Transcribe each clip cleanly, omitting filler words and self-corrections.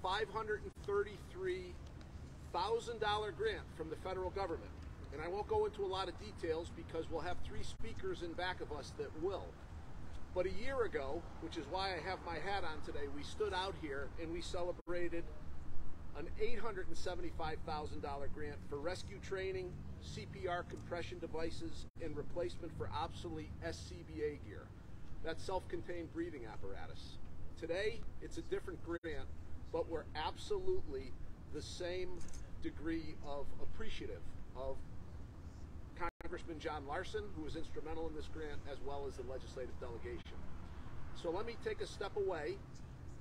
$533,000 grant from the federal government. And I won't go into a lot of details because we'll have 3 speakers in back of us that will. But a year ago, which is why I have my hat on today, we stood out here and we celebrated an $875,000 grant for rescue training, CPR compression devices, and replacement for obsolete SCBA gear. That's self-contained breathing apparatus. Today, it's a different grant, but we're absolutely the same degree of appreciative of Congressman John Larson, who was instrumental in this grant, as well as the legislative delegation. So let me take a step away,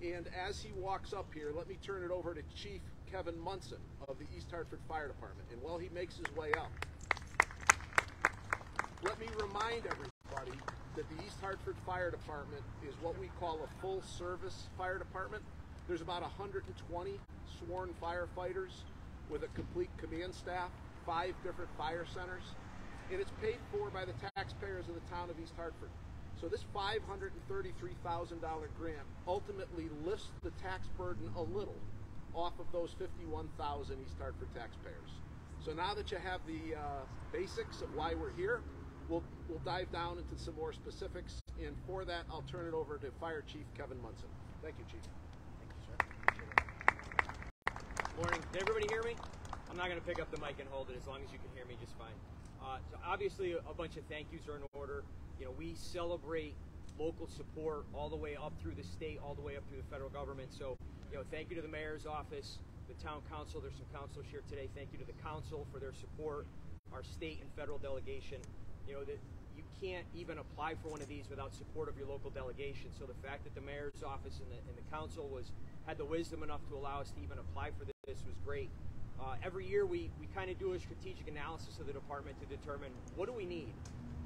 and as he walks up here, let me turn it over to Chief Kevin Munson of the East Hartford Fire Department. And while he makes his way up, let me remind everybody that the East Hartford Fire Department is what we call a full-service fire department. There's about 120 sworn firefighters with a complete command staff, 5 different fire centers, and it's paid for by the taxpayers of the town of East Hartford. So this $533,000 grant ultimately lifts the tax burden a little off of those 51,000 East Hartford taxpayers. So now that you have the basics of why we're here, we'll dive down into some more specifics, and for that I'll turn it over to Fire Chief Kevin Munson. Thank you, Chief. Thank you, sir. Morning. Can everybody hear me? I'm not going to pick up the mic and hold it as long as you can hear me just fine. So obviously a bunch of thank yous are in order. You know, we celebrate local support all the way up through the state, all the way up through the federal government. So, you know, thank you to the mayor's office, the town council. There's some councilors here today. Thank you to the council for their support, our state and federal delegation. You know, that you can't even apply for one of these without support of your local delegation. So the fact that the mayor's office and the council had the wisdom enough to allow us to even apply for this was great. Every year we kind of do a strategic analysis of the department to determine what do we need.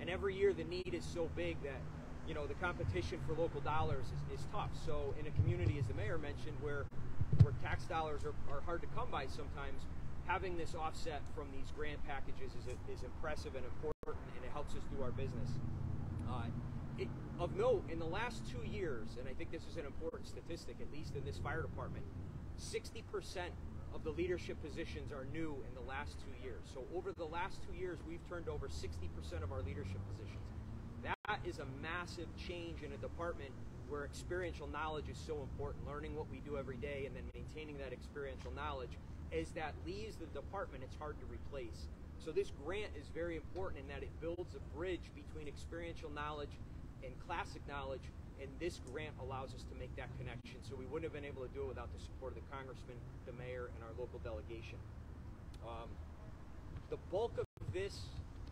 And every year the need is so big that, you know, the competition for local dollars is tough. So in a community, as the mayor mentioned, where tax dollars are hard to come by sometimes, having this offset from these grant packages is impressive and important, and it helps us do our business. Of note, in the last 2 years, and I think this is an important statistic, at least in this fire department, 60% of the leadership positions are new in the last 2 years. So over the last 2 years, we've turned over 60% of our leadership positions. That is a massive change in a department where experiential knowledge is so important, learning what we do every day and then maintaining that experiential knowledge. As that leaves the department, it's hard to replace. So this grant is very important in that it builds a bridge between experiential knowledge and classic knowledge, and this grant allows us to make that connection. So we wouldn't have been able to do it without the support of the congressman, the mayor, and our local delegation. The bulk of this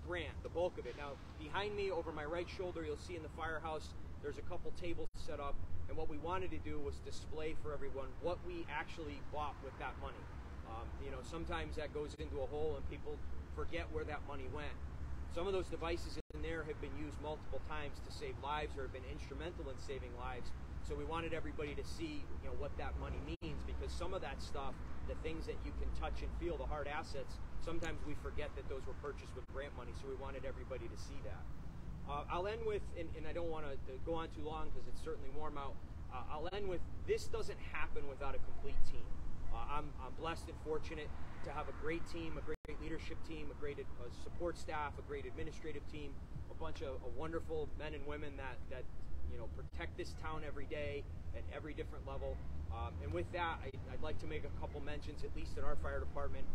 grant, the bulk of it, now behind me over my right shoulder, you'll see in the firehouse, there's a couple tables set up, and what we wanted to do was display for everyone what we actually bought with that money. You know, sometimes that goes into a hole and people forget where that money went. Some of those devices in there have been used multiple times to save lives or have been instrumental in saving lives. So we wanted everybody to see, you know, what that money means, because some of that stuff, the things that you can touch and feel, the hard assets, sometimes we forget that those were purchased with grant money. So we wanted everybody to see that. I'll end with, and I don't want to go on too long because it's certainly warm out. I'll end with, this doesn't happen without a complete team. I'm blessed and fortunate to have a great team, a great leadership team, a great support staff, a great administrative team, a bunch of wonderful men and women that you know, protect this town every day at every different level. And with that, I'd like to make a couple mentions, at least in our fire department.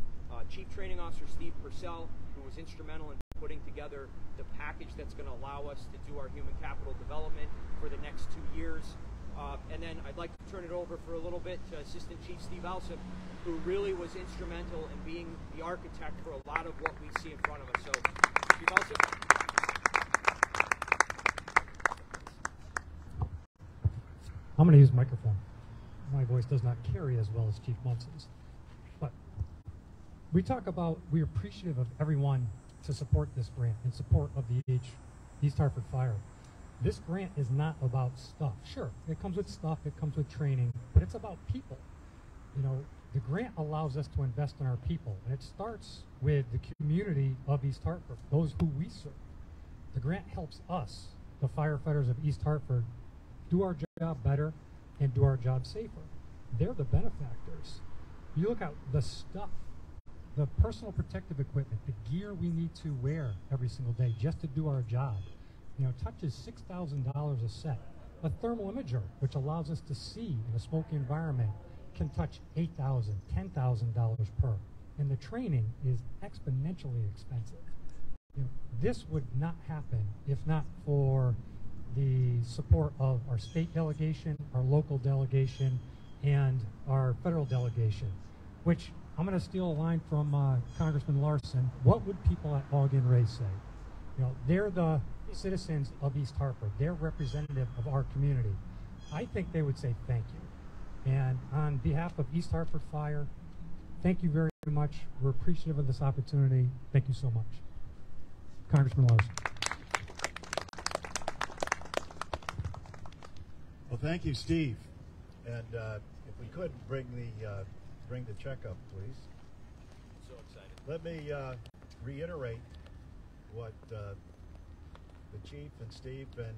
Chief Training Officer Steve Purcell, who was instrumental in putting together the package that's going to allow us to do our human capital development for the next 2 years. And then I'd like to turn it over for a little bit to Assistant Chief Steve Alsop, who really was instrumental in being the architect for a lot of what we see in front of us. So, Chief Alsop. I'm going to use microphone. My voice does not carry as well as Chief Munson's. But we talk about, we're appreciative of everyone to support this grant in support of the East Hartford Fire. This grant is not about stuff. Sure, it comes with stuff, it comes with training, but it's about people. You know, the grant allows us to invest in our people, and it starts with the community of East Hartford, those who we serve. The grant helps us, the firefighters of East Hartford, do our job better and do our job safer. they're the benefactors. You look at the stuff, the personal protective equipment, the gear we need to wear every single day just to do our job. You know, touches $6,000 a set. A thermal imager, which allows us to see in a smoky environment, can touch $8,000, $10,000 per. And the training is exponentially expensive. You know, this would not happen if not for the support of our state delegation, our local delegation, and our federal delegation, which I'm going to steal a line from Congressman Larson. What would people at Ogden Ray say? You know, they're the citizens of East Hartford. They're representative of our community. I think they would say thank you. And on behalf of East Hartford Fire, thank you very much. We're appreciative of this opportunity. Thank you so much. Congressman Larson. Well, thank you, Steve. And if we could bring the check up, please. So excited. Let me reiterate what the chief and Steve and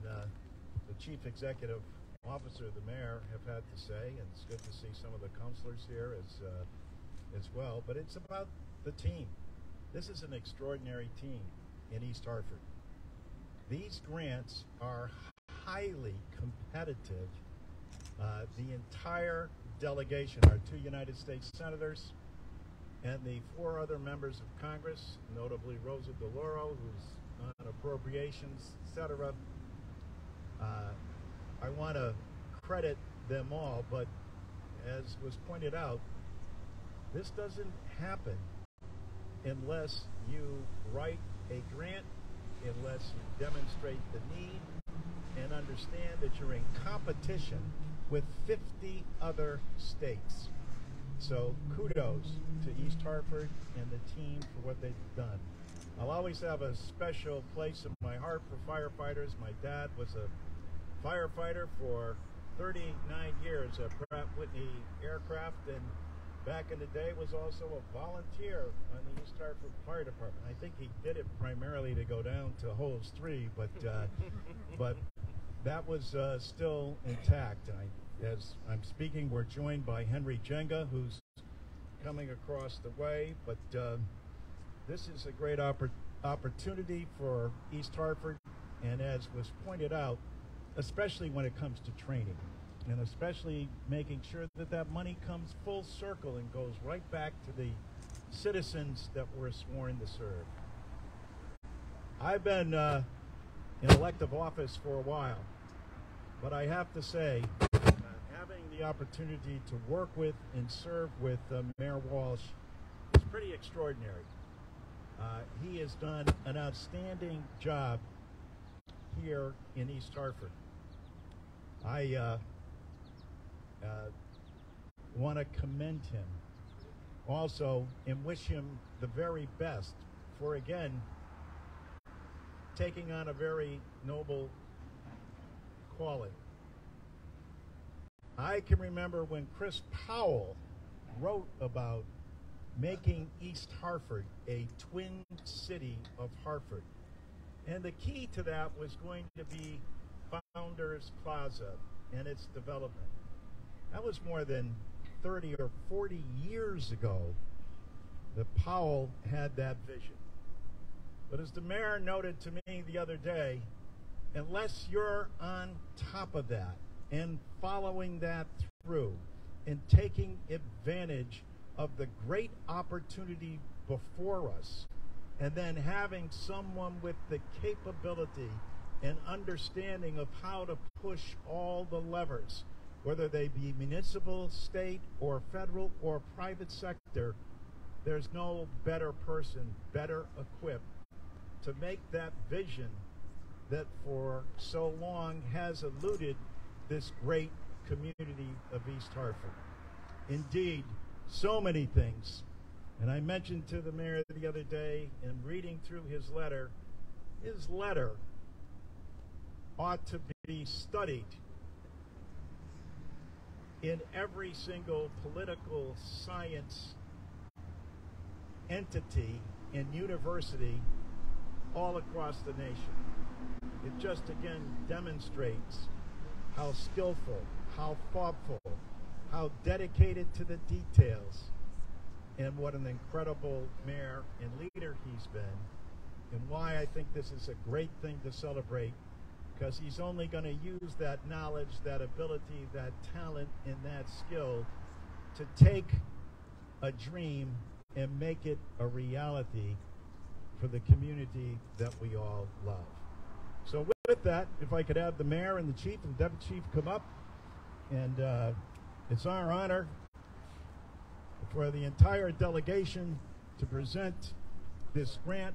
the chief executive officer, the mayor, have had to say, and it's good to see some of the councilors here as well. But it's about the team. This is an extraordinary team in East Hartford. These grants are highly competitive. The entire delegation, our 2 United States senators, and the 4 other members of Congress, notably Rosa DeLauro, who's on appropriations, etc. I want to credit them all, but as was pointed out, this doesn't happen unless you write a grant, unless you demonstrate the need and understand that you're in competition with 50 other states. So kudos to East Hartford and the team for what they've done. I'll always have a special place in my heart for firefighters. My dad was a firefighter for 39 years at Pratt Whitney Aircraft, and back in the day was also a volunteer on the East Hartford Fire Department. I think he did it primarily to go down to Hose 3, but that was still intact. And as I'm speaking, we're joined by Henry Jenga, who's coming across the way, but this is a great opportunity for East Hartford, and as was pointed out, especially when it comes to training, and especially making sure that that money comes full circle and goes right back to the citizens that were sworn to serve. I've been in elective office for a while, but I have to say, having the opportunity to work with and serve with Mayor Walsh is pretty extraordinary. He has done an outstanding job here in East Hartford. I want to commend him also and wish him the very best for, again, taking on a very noble calling. I can remember when Chris Powell wrote about making East Hartford a twin city of Hartford. And the key to that was going to be Founders Plaza and its development. That was more than 30 or 40 years ago that Powell had that vision. But as the mayor noted to me the other day, unless you're on top of that and following that through and taking advantage of the great opportunity before us, and then having someone with the capability and understanding of how to push all the levers, whether they be municipal, state, or federal, or private sector, there's no better person, better equipped to make that vision that for so long has eluded this great community of East Hartford. Indeed, so many things. And I mentioned to the mayor the other day, in reading through his letter ought to be studied in every single political science entity and university all across the nation. It just again demonstrates how skillful, how thoughtful, how dedicated to the details and what an incredible mayor and leader he's been, and why I think this is a great thing to celebrate, because he's only going to use that knowledge, that ability, that talent, and that skill to take a dream and make it a reality for the community that we all love. So with that, if I could have the mayor and the chief and the deputy chief come up, and it's our honor for the entire delegation to present this grant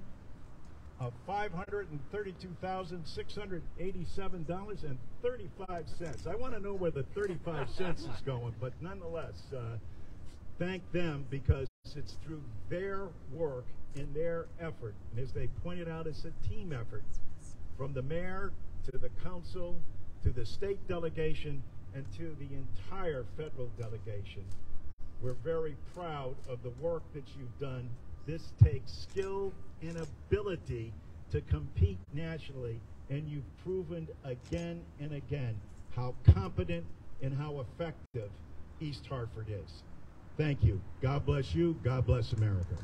of $532,687.35. I want to know where the 35 cents is going, but nonetheless, thank them, because it's through their work and their effort, and as they pointed out, it's a team effort, from the mayor to the council to the state delegation and to the entire federal delegation. We're very proud of the work that you've done. This takes skill and ability to compete nationally, and you've proven again and again how competent and how effective East Hartford is. Thank you. God bless you. God bless America.